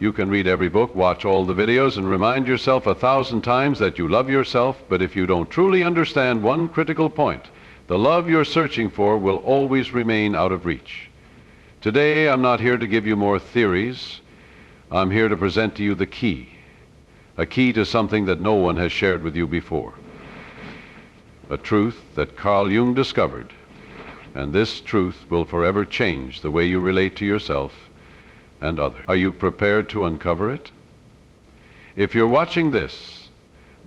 You can read every book, watch all the videos, and remind yourself 1,000 times that you love yourself, but if you don't truly understand one critical point, the love you're searching for will always remain out of reach. Today, I'm not here to give you more theories. I'm here to present to you the key, a key to something that no one has shared with you before, a truth that Carl Jung discovered, and this truth will forever change the way you relate to yourself and others. Are you prepared to uncover it? If you're watching this,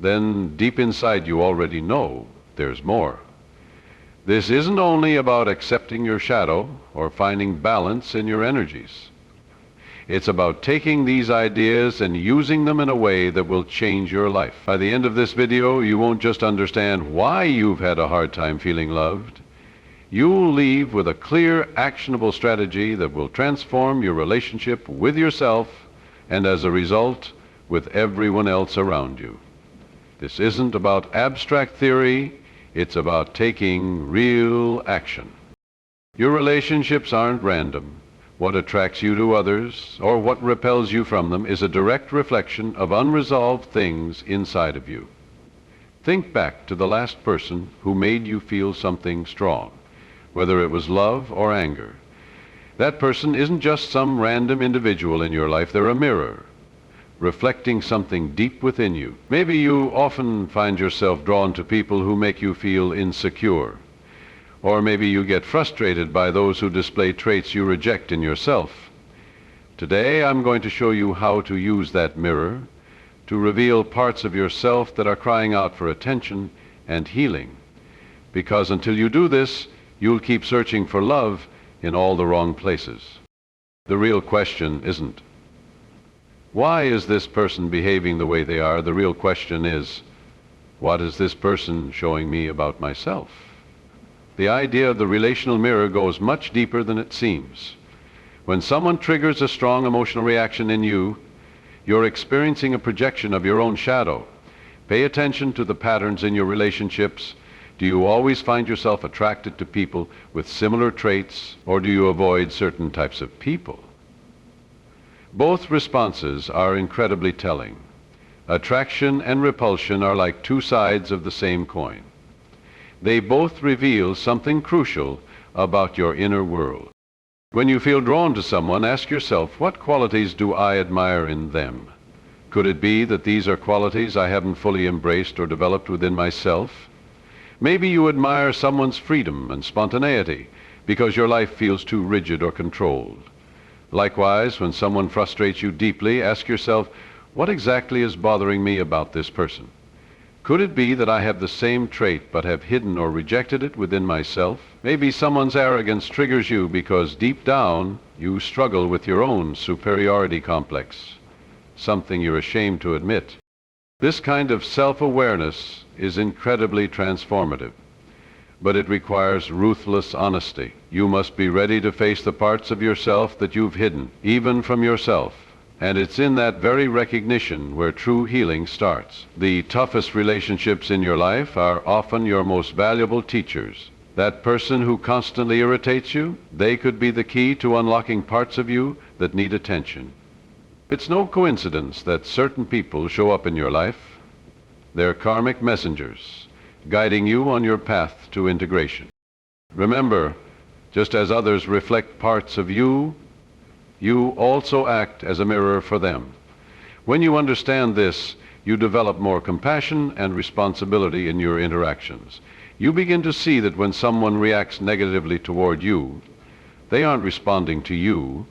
then deep inside you already know there's more. This isn't only about accepting your shadow or finding balance in your energies. It's about taking these ideas and using them in a way that will change your life. By the end of this video, you won't just understand why you've had a hard time feeling loved. You'll leave with a clear, actionable strategy that will transform your relationship with yourself and, as a result, with everyone else around you. This isn't about abstract theory. It's about taking real action. Your relationships aren't random. What attracts you to others or what repels you from them is a direct reflection of unresolved things inside of you. Think back to the last person who made you feel something strong, whether it was love or anger. That person isn't just some random individual in your life. They're a mirror, reflecting something deep within you. Maybe you often find yourself drawn to people who make you feel insecure, or maybe you get frustrated by those who display traits you reject in yourself. Today, I'm going to show you how to use that mirror to reveal parts of yourself that are crying out for attention and healing. Because until you do this, you'll keep searching for love in all the wrong places. The real question isn't, why is this person behaving the way they are? The real question is, what is this person showing me about myself? The idea of the relational mirror goes much deeper than it seems. When someone triggers a strong emotional reaction in you, you're experiencing a projection of your own shadow. Pay attention to the patterns in your relationships. Do you always find yourself attracted to people with similar traits, or do you avoid certain types of people? Both responses are incredibly telling. Attraction and repulsion are like two sides of the same coin. They both reveal something crucial about your inner world. When you feel drawn to someone, ask yourself, what qualities do I admire in them? Could it be that these are qualities I haven't fully embraced or developed within myself? Maybe you admire someone's freedom and spontaneity because your life feels too rigid or controlled. Likewise, when someone frustrates you deeply, ask yourself, what exactly is bothering me about this person? Could it be that I have the same trait but have hidden or rejected it within myself? Maybe someone's arrogance triggers you because deep down you struggle with your own superiority complex, something you're ashamed to admit. This kind of self-awareness is incredibly transformative, but it requires ruthless honesty. You must be ready to face the parts of yourself that you've hidden, even from yourself. And it's in that very recognition where true healing starts. The toughest relationships in your life are often your most valuable teachers. That person who constantly irritates you, they could be the key to unlocking parts of you that need attention. It's no coincidence that certain people show up in your life. They're karmic messengers, guiding you on your path to integration. Remember, just as others reflect parts of you, you also act as a mirror for them. When you understand this, you develop more compassion and responsibility in your interactions. You begin to see that when someone reacts negatively toward you, they aren't responding to you.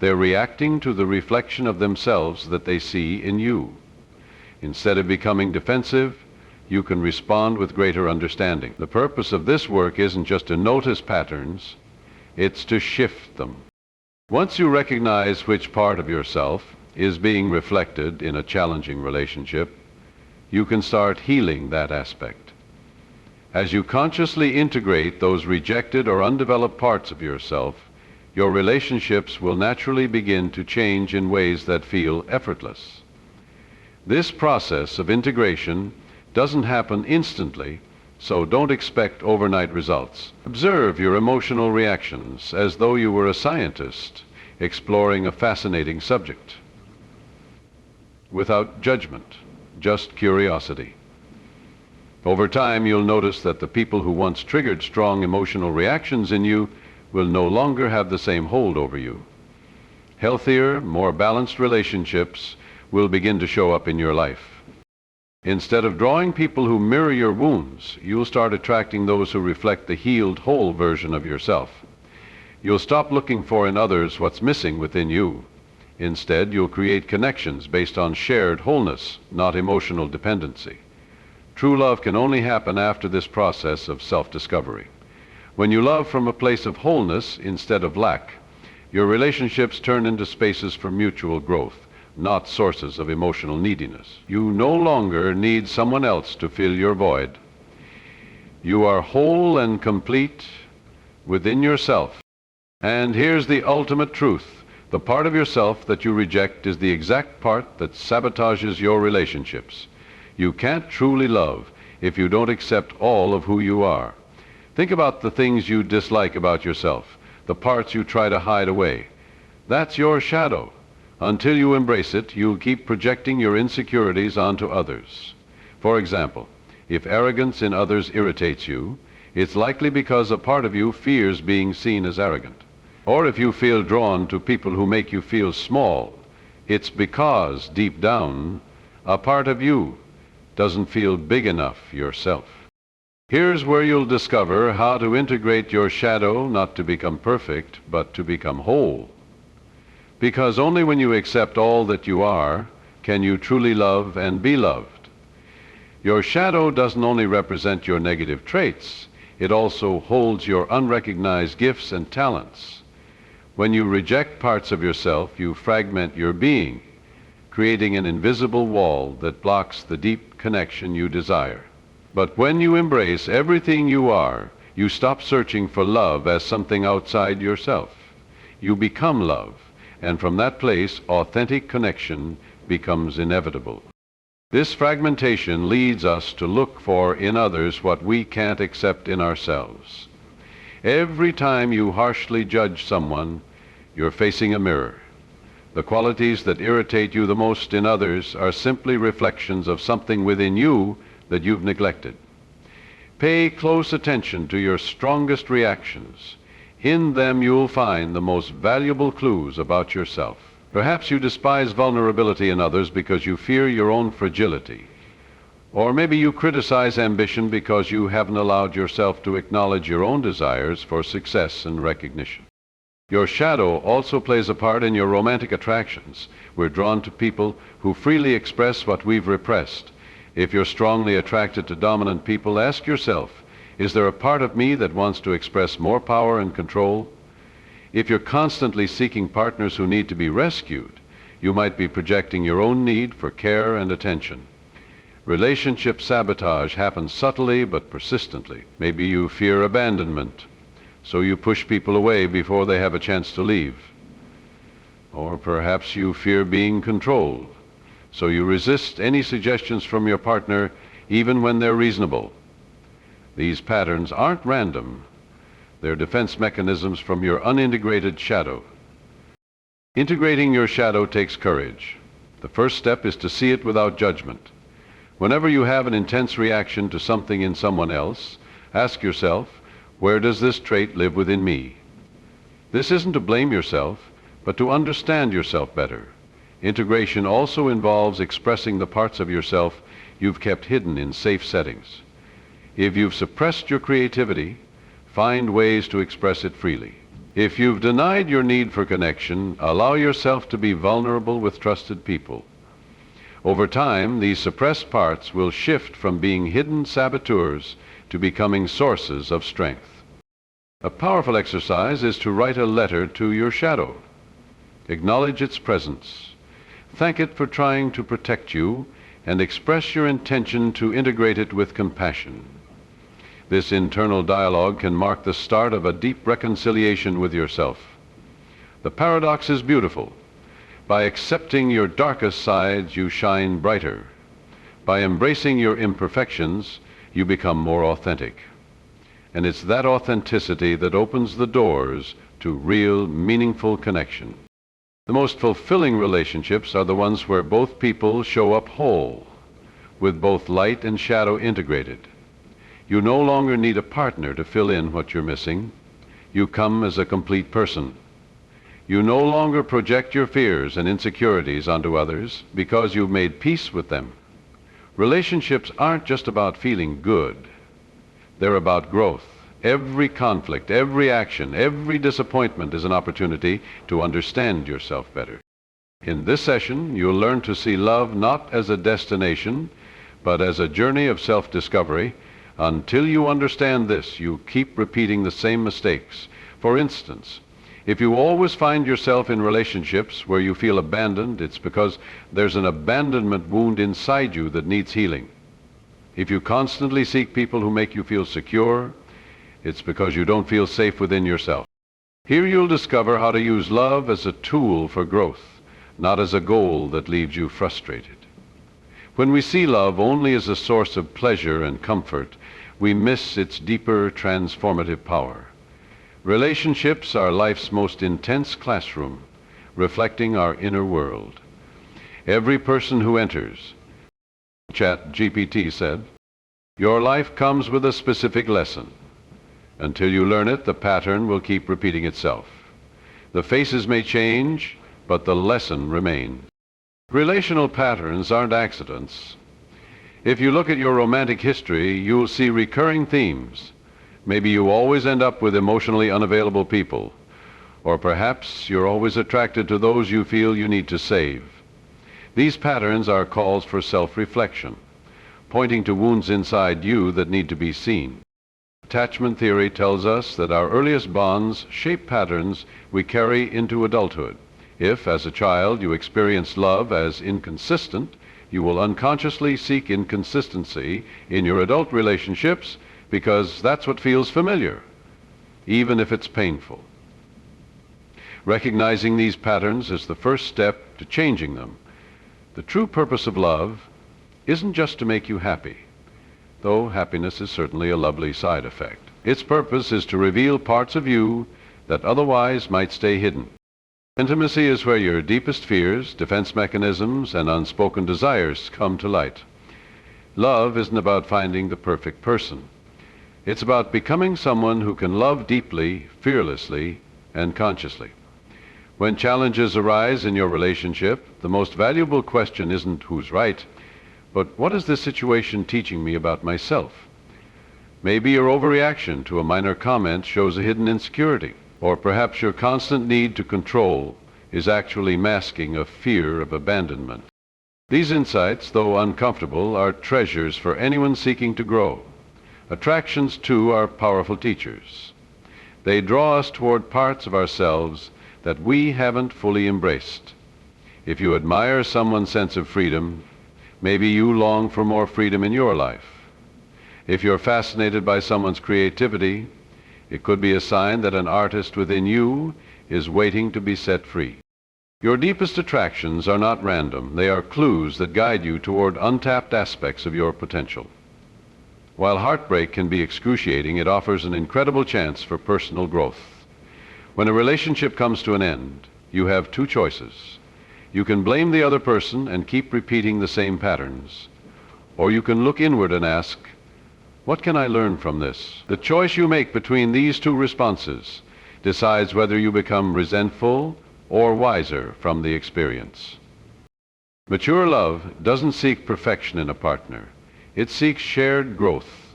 They're reacting to the reflection of themselves that they see in you. Instead of becoming defensive, you can respond with greater understanding. The purpose of this work isn't just to notice patterns, it's to shift them. Once you recognize which part of yourself is being reflected in a challenging relationship, you can start healing that aspect. As you consciously integrate those rejected or undeveloped parts of yourself, your relationships will naturally begin to change in ways that feel effortless. This process of integration doesn't happen instantly, so don't expect overnight results. Observe your emotional reactions as though you were a scientist exploring a fascinating subject. without judgment, just curiosity. Over time, you'll notice that the people who once triggered strong emotional reactions in you will no longer have the same hold over you. Healthier, more balanced relationships will begin to show up in your life. Instead of drawing people who mirror your wounds, you'll start attracting those who reflect the healed, whole version of yourself. You'll stop looking for in others what's missing within you. Instead, you'll create connections based on shared wholeness, not emotional dependency. True love can only happen after this process of self-discovery. When you love from a place of wholeness instead of lack, your relationships turn into spaces for mutual growth, not sources of emotional neediness. You no longer need someone else to fill your void. You are whole and complete within yourself. And here's the ultimate truth. The part of yourself that you reject is the exact part that sabotages your relationships. You can't truly love if you don't accept all of who you are. Think about the things you dislike about yourself, the parts you try to hide away. That's your shadow. Until you embrace it, you'll keep projecting your insecurities onto others. For example, if arrogance in others irritates you, it's likely because a part of you fears being seen as arrogant. Or if you feel drawn to people who make you feel small, it's because, deep down, a part of you doesn't feel big enough yourself. Here's where you'll discover how to integrate your shadow, not to become perfect, but to become whole. Because only when you accept all that you are, can you truly love and be loved. Your shadow doesn't only represent your negative traits, it also holds your unrecognized gifts and talents. When you reject parts of yourself, you fragment your being, creating an invisible wall that blocks the deep connection you desire. But when you embrace everything you are, you stop searching for love as something outside yourself. You become love, and from that place, authentic connection becomes inevitable. This fragmentation leads us to look for in others what we can't accept in ourselves. Every time you harshly judge someone, you're facing a mirror. The qualities that irritate you the most in others are simply reflections of something within you that you've neglected. Pay close attention to your strongest reactions. In them you'll find the most valuable clues about yourself. Perhaps you despise vulnerability in others because you fear your own fragility. Or maybe you criticize ambition because you haven't allowed yourself to acknowledge your own desires for success and recognition. Your shadow also plays a part in your romantic attractions. We're drawn to people who freely express what we've repressed. If you're strongly attracted to dominant people, ask yourself, is there a part of me that wants to express more power and control? If you're constantly seeking partners who need to be rescued, you might be projecting your own need for care and attention. Relationship sabotage happens subtly but persistently. Maybe you fear abandonment, so you push people away before they have a chance to leave. Or perhaps you fear being controlled, so you resist any suggestions from your partner even when they're reasonable. These patterns aren't random. They're defense mechanisms from your unintegrated shadow. Integrating your shadow takes courage. The first step is to see it without judgment. Whenever you have an intense reaction to something in someone else, ask yourself, where does this trait live within me? This isn't to blame yourself, but to understand yourself better. Integration also involves expressing the parts of yourself you've kept hidden in safe settings. If you've suppressed your creativity, find ways to express it freely. If you've denied your need for connection, allow yourself to be vulnerable with trusted people. Over time, these suppressed parts will shift from being hidden saboteurs to becoming sources of strength. A powerful exercise is to write a letter to your shadow. Acknowledge its presence. Thank it for trying to protect you, and express your intention to integrate it with compassion. This internal dialogue can mark the start of a deep reconciliation with yourself. The paradox is beautiful. By accepting your darkest sides, you shine brighter. By embracing your imperfections, you become more authentic. And it's that authenticity that opens the doors to real, meaningful connection. The most fulfilling relationships are the ones where both people show up whole, with both light and shadow integrated. You no longer need a partner to fill in what you're missing. You come as a complete person. You no longer project your fears and insecurities onto others because you've made peace with them. Relationships aren't just about feeling good. They're about growth. Every conflict, every action, every disappointment is an opportunity to understand yourself better. In this session, you'll learn to see love not as a destination, but as a journey of self-discovery. Until you understand this, you keep repeating the same mistakes. For instance, if you always find yourself in relationships where you feel abandoned, it's because there's an abandonment wound inside you that needs healing. If you constantly seek people who make you feel secure, it's because you don't feel safe within yourself. Here you'll discover how to use love as a tool for growth, not as a goal that leaves you frustrated. When we see love only as a source of pleasure and comfort, we miss its deeper transformative power. Relationships are life's most intense classroom, reflecting our inner world. Every person who enters, ChatGPT said, your life comes with a specific lesson. Until you learn it, the pattern will keep repeating itself. The faces may change, but the lesson remains. Relational patterns aren't accidents. If you look at your romantic history, you'll see recurring themes. Maybe you always end up with emotionally unavailable people, or perhaps you're always attracted to those you feel you need to save. These patterns are calls for self-reflection, pointing to wounds inside you that need to be seen. Attachment theory tells us that our earliest bonds shape patterns we carry into adulthood. If, as a child, you experienced love as inconsistent, you will unconsciously seek inconsistency in your adult relationships because that's what feels familiar, even if it's painful. Recognizing these patterns is the first step to changing them. The true purpose of love isn't just to make you happy, though happiness is certainly a lovely side effect. Its purpose is to reveal parts of you that otherwise might stay hidden. Intimacy is where your deepest fears, defense mechanisms, and unspoken desires come to light. Love isn't about finding the perfect person. It's about becoming someone who can love deeply, fearlessly, and consciously. When challenges arise in your relationship, the most valuable question isn't who's right, but what is this situation teaching me about myself? Maybe your overreaction to a minor comment shows a hidden insecurity. Or perhaps your constant need to control is actually masking a fear of abandonment. These insights, though uncomfortable, are treasures for anyone seeking to grow. Attractions, too, are powerful teachers. They draw us toward parts of ourselves that we haven't fully embraced. If you admire someone's sense of freedom, maybe you long for more freedom in your life. If you're fascinated by someone's creativity, it could be a sign that an artist within you is waiting to be set free. Your deepest attractions are not random. They are clues that guide you toward untapped aspects of your potential. While heartbreak can be excruciating, it offers an incredible chance for personal growth. When a relationship comes to an end, you have two choices. You can blame the other person and keep repeating the same patterns, or you can look inward and ask, what can I learn from this? The choice you make between these two responses decides whether you become resentful or wiser from the experience. Mature love doesn't seek perfection in a partner. It seeks shared growth.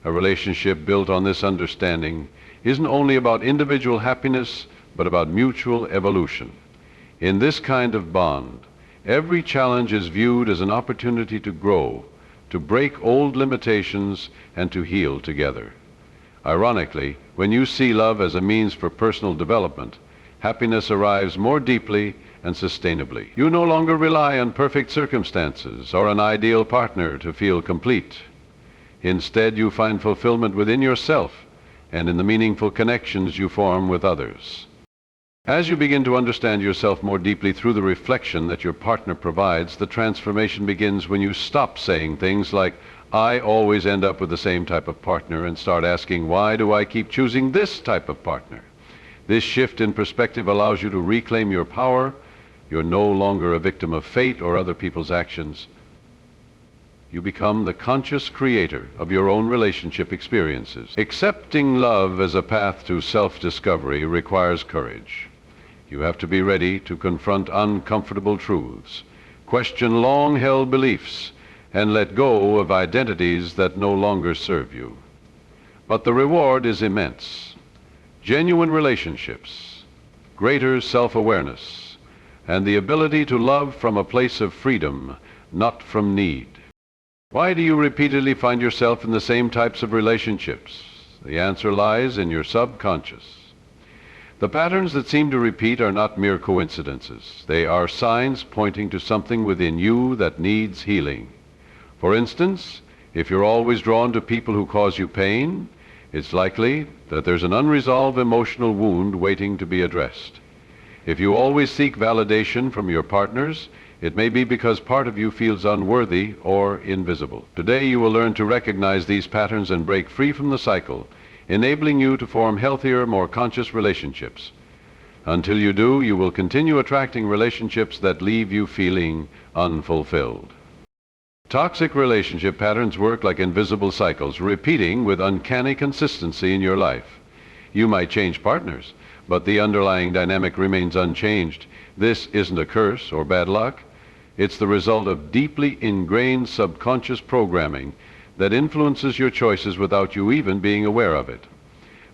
A relationship built on this understanding isn't only about individual happiness, but about mutual evolution. In this kind of bond, every challenge is viewed as an opportunity to grow, to break old limitations, and to heal together. Ironically, when you see love as a means for personal development, happiness arrives more deeply and sustainably. You no longer rely on perfect circumstances or an ideal partner to feel complete. Instead, you find fulfillment within yourself and in the meaningful connections you form with others. As you begin to understand yourself more deeply through the reflection that your partner provides, the transformation begins when you stop saying things like, I always end up with the same type of partner, and start asking, why do I keep choosing this type of partner? This shift in perspective allows you to reclaim your power. You're no longer a victim of fate or other people's actions. You become the conscious creator of your own relationship experiences. Accepting love as a path to self-discovery requires courage. You have to be ready to confront uncomfortable truths, question long-held beliefs, and let go of identities that no longer serve you. But the reward is immense. Genuine relationships, greater self-awareness, and the ability to love from a place of freedom, not from need. Why do you repeatedly find yourself in the same types of relationships? The answer lies in your subconscious. The patterns that seem to repeat are not mere coincidences. They are signs pointing to something within you that needs healing. For instance, if you're always drawn to people who cause you pain, it's likely that there's an unresolved emotional wound waiting to be addressed. If you always seek validation from your partners, it may be because part of you feels unworthy or invisible. Today you will learn to recognize these patterns and break free from the cycle, enabling you to form healthier, more conscious relationships. Until you do, you will continue attracting relationships that leave you feeling unfulfilled. Toxic relationship patterns work like invisible cycles, repeating with uncanny consistency in your life. You might change partners, but the underlying dynamic remains unchanged. This isn't a curse or bad luck. It's the result of deeply ingrained subconscious programming that influences your choices without you even being aware of it.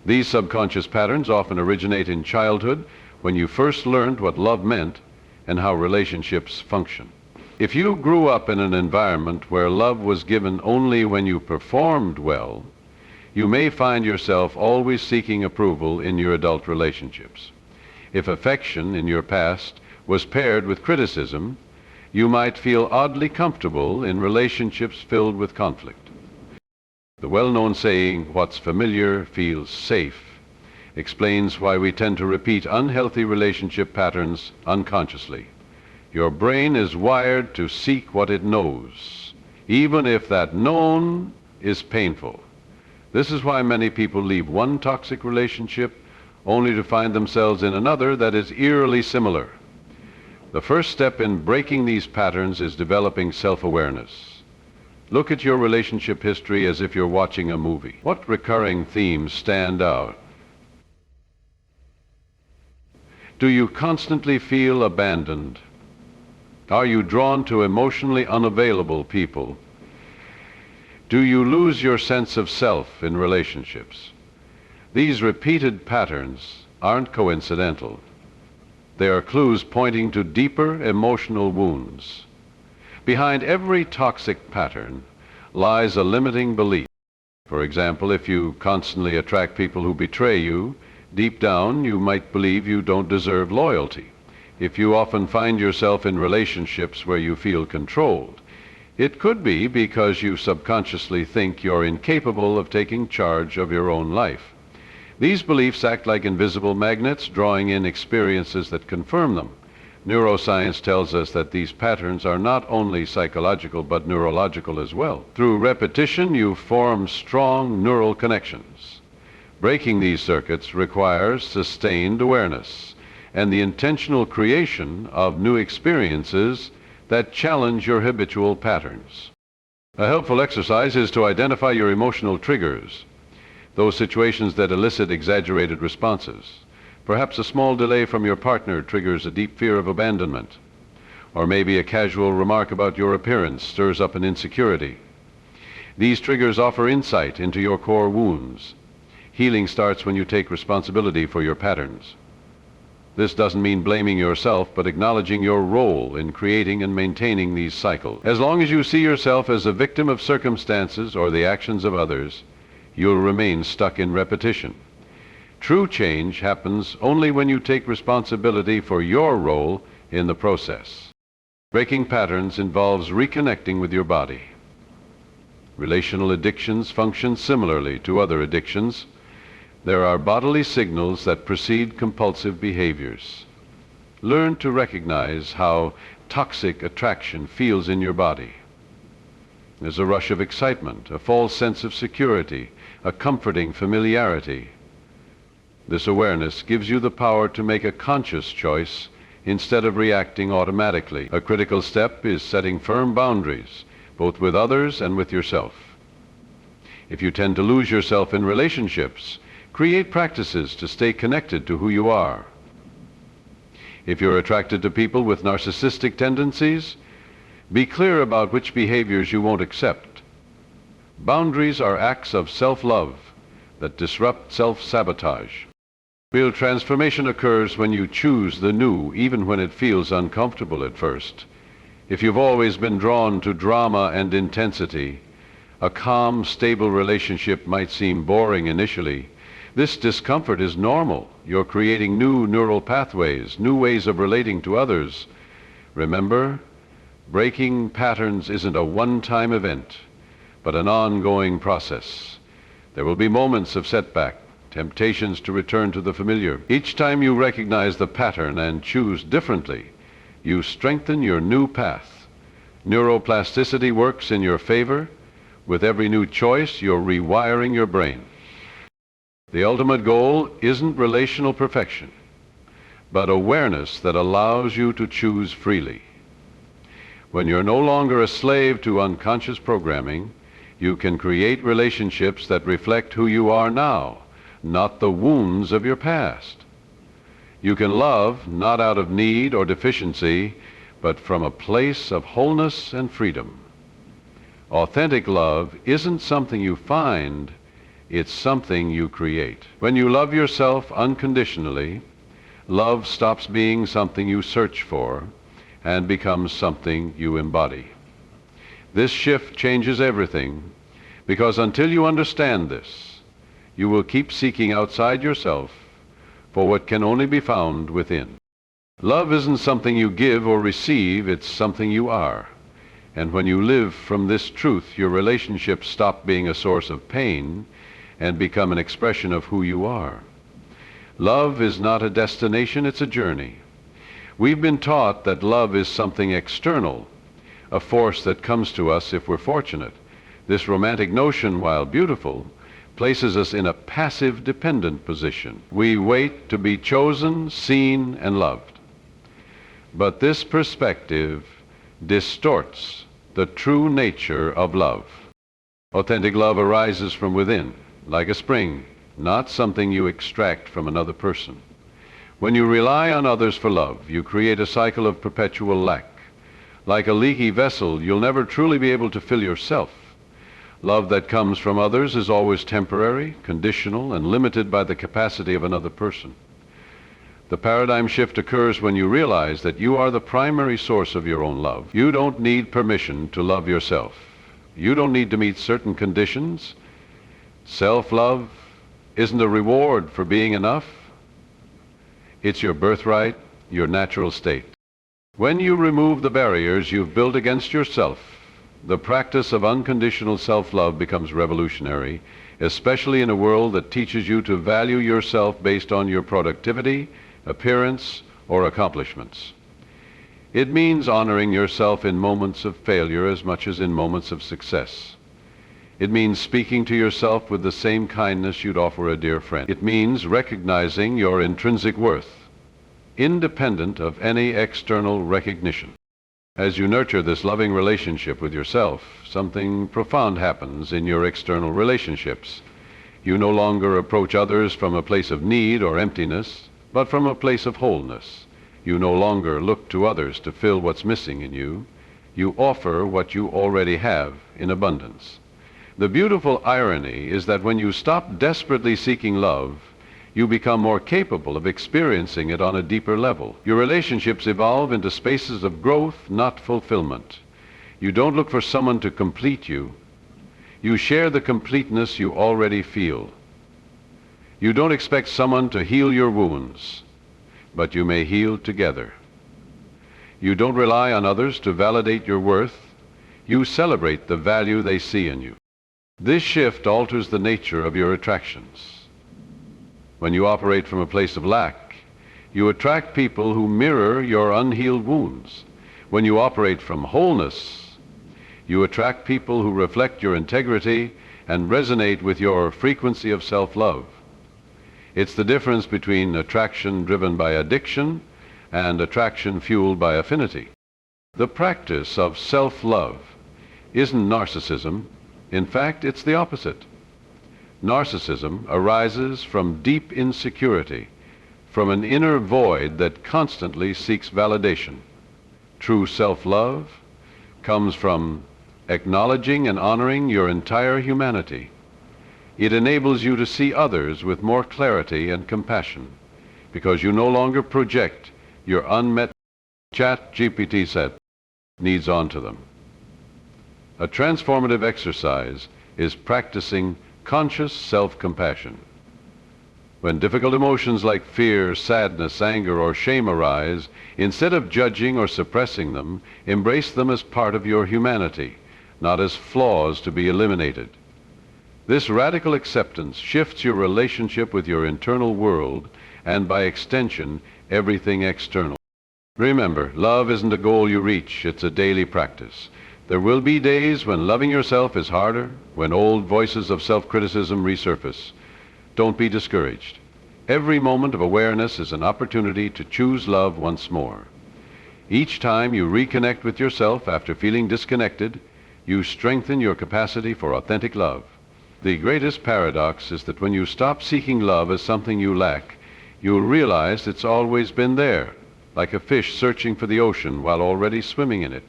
These subconscious patterns often originate in childhood, when you first learned what love meant and how relationships function. If you grew up in an environment where love was given only when you performed well, you may find yourself always seeking approval in your adult relationships. If affection in your past was paired with criticism, you might feel oddly comfortable in relationships filled with conflict. The well-known saying, "What's familiar feels safe," explains why we tend to repeat unhealthy relationship patterns unconsciously. Your brain is wired to seek what it knows, even if that known is painful. This is why many people leave one toxic relationship only to find themselves in another that is eerily similar. The first step in breaking these patterns is developing self-awareness. Look at your relationship history as if you're watching a movie. What recurring themes stand out? Do you constantly feel abandoned? Are you drawn to emotionally unavailable people? Do you lose your sense of self in relationships? These repeated patterns aren't coincidental. They are clues pointing to deeper emotional wounds. Behind every toxic pattern lies a limiting belief. For example, if you constantly attract people who betray you, deep down you might believe you don't deserve loyalty. If you often find yourself in relationships where you feel controlled, it could be because you subconsciously think you're incapable of taking charge of your own life. These beliefs act like invisible magnets, drawing in experiences that confirm them. Neuroscience tells us that these patterns are not only psychological but neurological as well. Through repetition, you form strong neural connections. Breaking these circuits requires sustained awareness and the intentional creation of new experiences that challenge your habitual patterns. A helpful exercise is to identify your emotional triggers, those situations that elicit exaggerated responses. Perhaps a small delay from your partner triggers a deep fear of abandonment, or maybe a casual remark about your appearance stirs up an insecurity. These triggers offer insight into your core wounds. Healing starts when you take responsibility for your patterns. This doesn't mean blaming yourself, but acknowledging your role in creating and maintaining these cycles. As long as you see yourself as a victim of circumstances or the actions of others, you'll remain stuck in repetition. True change happens only when you take responsibility for your role in the process. Breaking patterns involves reconnecting with your body. Relational addictions function similarly to other addictions. There are bodily signals that precede compulsive behaviors. Learn to recognize how toxic attraction feels in your body. There's a rush of excitement, a false sense of security, a comforting familiarity. This awareness gives you the power to make a conscious choice instead of reacting automatically. A critical step is setting firm boundaries, both with others and with yourself. If you tend to lose yourself in relationships, create practices to stay connected to who you are. If you're attracted to people with narcissistic tendencies, be clear about which behaviors you won't accept. Boundaries are acts of self-love that disrupt self-sabotage. Real transformation occurs when you choose the new, even when it feels uncomfortable at first. If you've always been drawn to drama and intensity, a calm, stable relationship might seem boring initially. This discomfort is normal. You're creating new neural pathways, new ways of relating to others. Remember, breaking patterns isn't a one-time event, but an ongoing process. There will be moments of setback, temptations to return to the familiar. Each time you recognize the pattern and choose differently, you strengthen your new path. Neuroplasticity works in your favor. With every new choice, you're rewiring your brain. The ultimate goal isn't relational perfection, but awareness that allows you to choose freely. When you're no longer a slave to unconscious programming, you can create relationships that reflect who you are now, not the wounds of your past. You can love not out of need or deficiency, but from a place of wholeness and freedom. Authentic love isn't something you find, it's something you create. When you love yourself unconditionally, love stops being something you search for and becomes something you embody. This shift changes everything, because until you understand this, you will keep seeking outside yourself for what can only be found within. Love isn't something you give or receive, it's something you are. And when you live from this truth, your relationships stop being a source of pain and become an expression of who you are. Love is not a destination, it's a journey. We've been taught that love is something external, a force that comes to us if we're fortunate. This romantic notion, while beautiful, places us in a passive, dependent position. We wait to be chosen, seen, and loved. But this perspective distorts the true nature of love. Authentic love arises from within, like a spring, not something you extract from another person. When you rely on others for love, you create a cycle of perpetual lack. Like a leaky vessel, you'll never truly be able to fill yourself. Love that comes from others is always temporary, conditional, and limited by the capacity of another person. The paradigm shift occurs when you realize that you are the primary source of your own love. You don't need permission to love yourself. You don't need to meet certain conditions. Self-love isn't a reward for being enough. It's your birthright, your natural state. When you remove the barriers you've built against yourself, the practice of unconditional self-love becomes revolutionary, especially in a world that teaches you to value yourself based on your productivity, appearance, or accomplishments. It means honoring yourself in moments of failure as much as in moments of success. It means speaking to yourself with the same kindness you'd offer a dear friend. It means recognizing your intrinsic worth, independent of any external recognition. As you nurture this loving relationship with yourself, something profound happens in your external relationships. You no longer approach others from a place of need or emptiness, but from a place of wholeness. You no longer look to others to fill what's missing in you. You offer what you already have in abundance. The beautiful irony is that when you stop desperately seeking love, you become more capable of experiencing it on a deeper level. Your relationships evolve into spaces of growth, not fulfillment. You don't look for someone to complete you. You share the completeness you already feel. You don't expect someone to heal your wounds, but you may heal together. You don't rely on others to validate your worth. You celebrate the value they see in you. This shift alters the nature of your attractions. When you operate from a place of lack, you attract people who mirror your unhealed wounds. When you operate from wholeness, you attract people who reflect your integrity and resonate with your frequency of self-love. It's the difference between attraction driven by addiction and attraction fueled by affinity. The practice of self-love isn't narcissism. In fact, it's the opposite. Narcissism arises from deep insecurity, from an inner void that constantly seeks validation. True self-love comes from acknowledging and honoring your entire humanity. It enables you to see others with more clarity and compassion, because you no longer project your unmet ChatGPT set needs onto them. A transformative exercise is practicing conscious self-compassion. When difficult emotions like fear, sadness, anger, or shame arise, instead of judging or suppressing them, embrace them as part of your humanity, not as flaws to be eliminated. This radical acceptance shifts your relationship with your internal world and, by extension, everything external. Remember, love isn't a goal you reach, it's a daily practice. There will be days when loving yourself is harder, when old voices of self-criticism resurface. Don't be discouraged. Every moment of awareness is an opportunity to choose love once more. Each time you reconnect with yourself after feeling disconnected, you strengthen your capacity for authentic love. The greatest paradox is that when you stop seeking love as something you lack, you'll realize it's always been there, like a fish searching for the ocean while already swimming in it.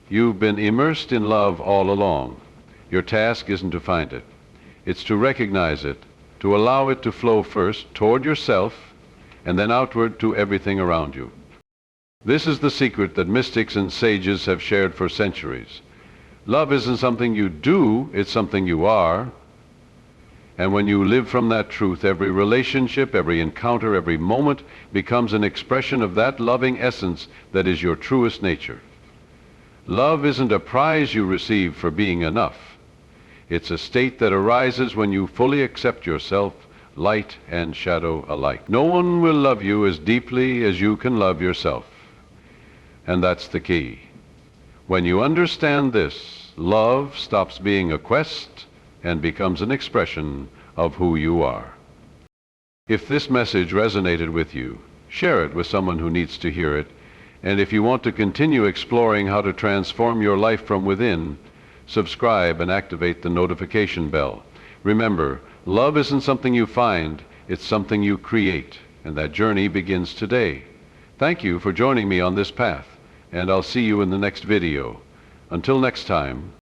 You've been immersed in love all along. Your task isn't to find it. It's to recognize it, to allow it to flow first toward yourself and then outward to everything around you. This is the secret that mystics and sages have shared for centuries. Love isn't something you do, it's something you are. And when you live from that truth, every relationship, every encounter, every moment becomes an expression of that loving essence that is your truest nature. Love isn't a prize you receive for being enough. It's a state that arises when you fully accept yourself, light and shadow alike. No one will love you as deeply as you can love yourself. And that's the key. When you understand this, love stops being a quest and becomes an expression of who you are. If this message resonated with you, share it with someone who needs to hear it. And if you want to continue exploring how to transform your life from within, subscribe and activate the notification bell. Remember, love isn't something you find, it's something you create, and that journey begins today. Thank you for joining me on this path, and I'll see you in the next video. Until next time,